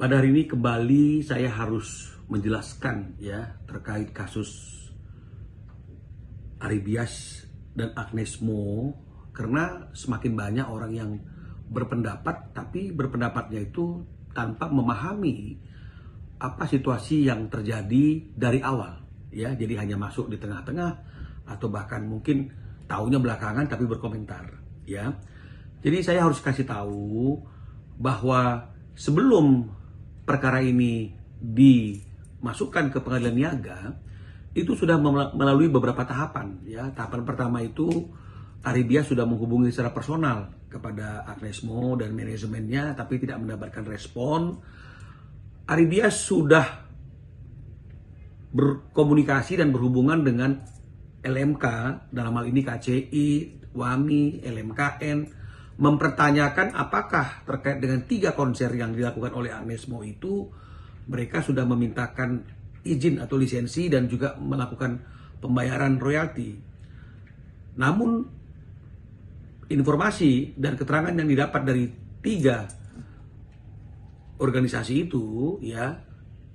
Pada hari ini kembali saya harus menjelaskan ya terkait kasus Aribias dan Agnes Mo, karena semakin banyak orang yang berpendapat tapi berpendapatnya itu tanpa memahami apa situasi yang terjadi dari awal ya. Jadi hanya masuk di tengah-tengah atau bahkan mungkin taunya belakangan tapi berkomentar ya. Jadi saya harus kasih tahu bahwa sebelum perkara ini dimasukkan ke pengadilan niaga, itu sudah melalui beberapa tahapan ya. Tahapan pertama itu Aribias sudah menghubungi secara personal kepada Agnes Mo dan manajemennya tapi tidak mendapatkan respon. Aribias sudah berkomunikasi dan berhubungan dengan LMK, dalam hal ini KCI, WAMI, LMKN, mempertanyakan apakah terkait dengan 3 konser yang dilakukan oleh Agnes Mo itu mereka sudah memintakan izin atau lisensi dan juga melakukan pembayaran royalti. Namun informasi dan keterangan yang didapat dari 3 organisasi itu ya,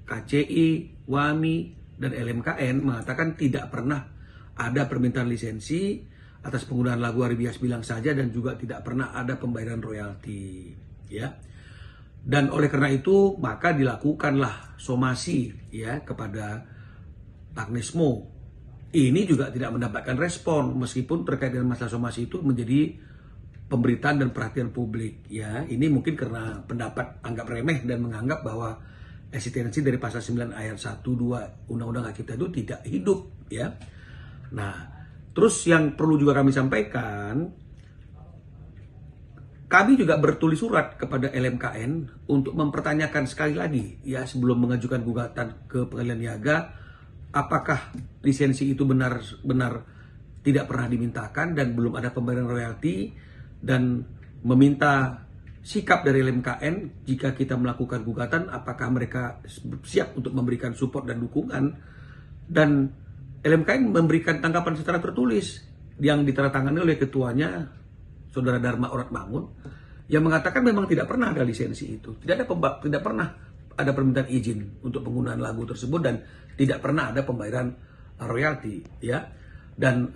KCI, WAMI, dan LMKN mengatakan tidak pernah ada permintaan lisensi atas penggunaan lagu Aribias Bilang Saja dan juga tidak pernah ada pembayaran royalti ya. Dan oleh karena itu maka dilakukanlah somasi ya kepada Agnes Mo. Ini juga tidak mendapatkan respon meskipun terkait dengan masalah somasi itu menjadi pemberitaan dan perhatian publik ya. Ini mungkin karena pendapat anggap remeh dan menganggap bahwa eksistensi dari pasal 9 ayat 1 2 Undang-Undang Hak Cipta itu tidak hidup ya. Nah, terus yang perlu juga kami sampaikan, kami juga bertulis surat kepada LMKN untuk mempertanyakan sekali lagi ya sebelum mengajukan gugatan ke pengadilan niaga, apakah lisensi itu benar-benar tidak pernah dimintakan dan belum ada pembayaran royalti, dan meminta sikap dari LMKN jika kita melakukan gugatan apakah mereka siap untuk memberikan support dan dukungan. Dan LMKN memberikan tanggapan secara tertulis yang ditandatangani oleh ketuanya Saudara Dharma Oratmangun yang mengatakan memang tidak pernah ada lisensi itu, tidak pernah ada permintaan izin untuk penggunaan lagu tersebut dan tidak pernah ada pembayaran royalti ya. Dan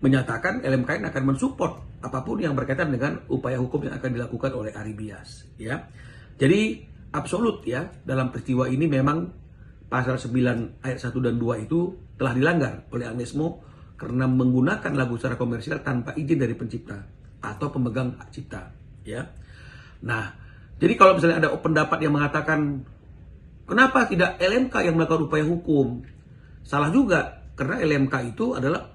menyatakan LMKN akan mensupport apapun yang berkaitan dengan upaya hukum yang akan dilakukan oleh Aribias ya. Jadi absolut ya, dalam peristiwa ini memang pasal 9 ayat 1 dan 2 itu telah dilanggar oleh Agnes Mo karena menggunakan lagu secara komersial tanpa izin dari pencipta atau pemegang hak cipta ya. Nah, jadi kalau misalnya ada pendapat yang mengatakan kenapa tidak LMK yang melakukan upaya hukum? Salah juga, karena LMK itu adalah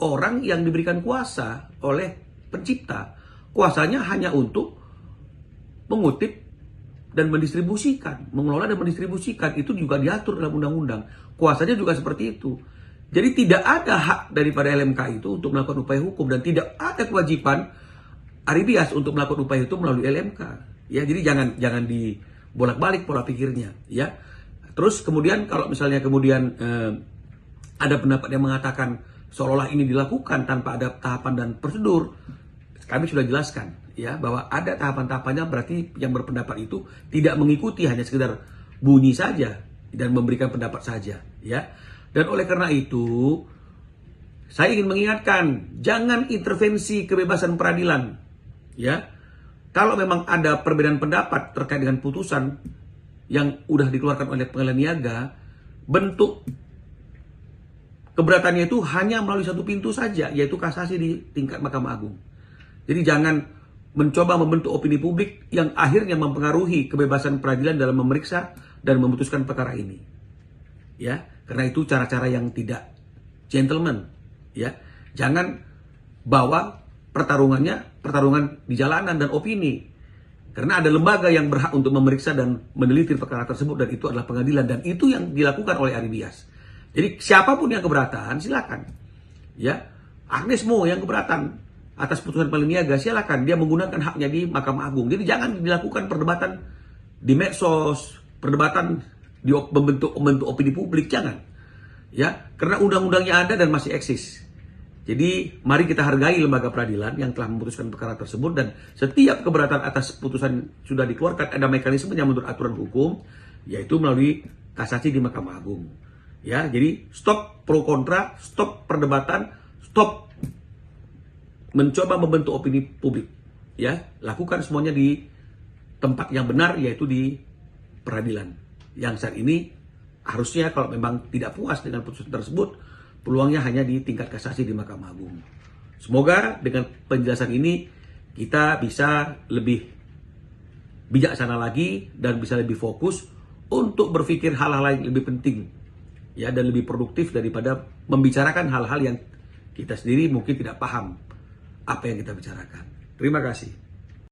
orang yang diberikan kuasa oleh pencipta. Kuasanya hanya untuk mengutip dan mendistribusikan, mengelola dan mendistribusikan, itu juga diatur dalam undang-undang. Kuasanya juga seperti itu. Jadi tidak ada hak daripada LMK itu untuk melakukan upaya hukum dan tidak ada kewajiban Aribias untuk melakukan upaya itu melalui LMK. Ya, jadi jangan dibolak-balik pola pikirnya, ya. Terus kemudian kalau misalnya ada pendapat yang mengatakan seolah-olah ini dilakukan tanpa ada tahapan dan prosedur, kami sudah jelaskan ya bahwa ada tahapan-tahapannya, berarti yang berpendapat itu tidak mengikuti, hanya sekedar bunyi saja dan memberikan pendapat saja ya. Dan oleh karena itu saya ingin mengingatkan, jangan intervensi kebebasan peradilan ya. Kalau memang ada perbedaan pendapat terkait dengan putusan yang udah dikeluarkan oleh pengadilan niaga, bentuk keberatannya itu hanya melalui satu pintu saja, yaitu kasasi di tingkat Mahkamah Agung. Jadi jangan mencoba membentuk opini publik yang akhirnya mempengaruhi kebebasan peradilan dalam memeriksa dan memutuskan perkara ini. Ya, karena itu cara-cara yang tidak gentleman, ya. Jangan bawa pertarungan di jalanan dan opini. Karena ada lembaga yang berhak untuk memeriksa dan meneliti perkara tersebut, dan itu adalah pengadilan, dan itu yang dilakukan oleh Aribias. Jadi siapapun yang keberatan silakan. Ya, Agnes Mo yang keberatan atas putusan pengadilan niaga, silakan dia menggunakan haknya di Mahkamah Agung. Jadi jangan dilakukan perdebatan di medsos, perdebatan di membentuk opini publik, jangan. Ya, karena undang-undangnya ada dan masih eksis. Jadi mari kita hargai lembaga peradilan yang telah memutuskan perkara tersebut, dan setiap keberatan atas putusan sudah dikeluarkan ada mekanismenya menurut aturan hukum, yaitu melalui kasasi di Mahkamah Agung. Ya, jadi stop pro kontra, stop perdebatan, stop mencoba membentuk opini publik. Ya, lakukan semuanya di tempat yang benar, yaitu di peradilan. Yang saat ini harusnya kalau memang tidak puas dengan putusan tersebut, peluangnya hanya di tingkat kasasi di Mahkamah Agung. Semoga dengan penjelasan ini kita bisa lebih bijaksana lagi dan bisa lebih fokus untuk berpikir hal-hal yang lebih penting, ya, dan lebih produktif daripada membicarakan hal-hal yang kita sendiri mungkin tidak paham apa yang kita bicarakan. Terima kasih.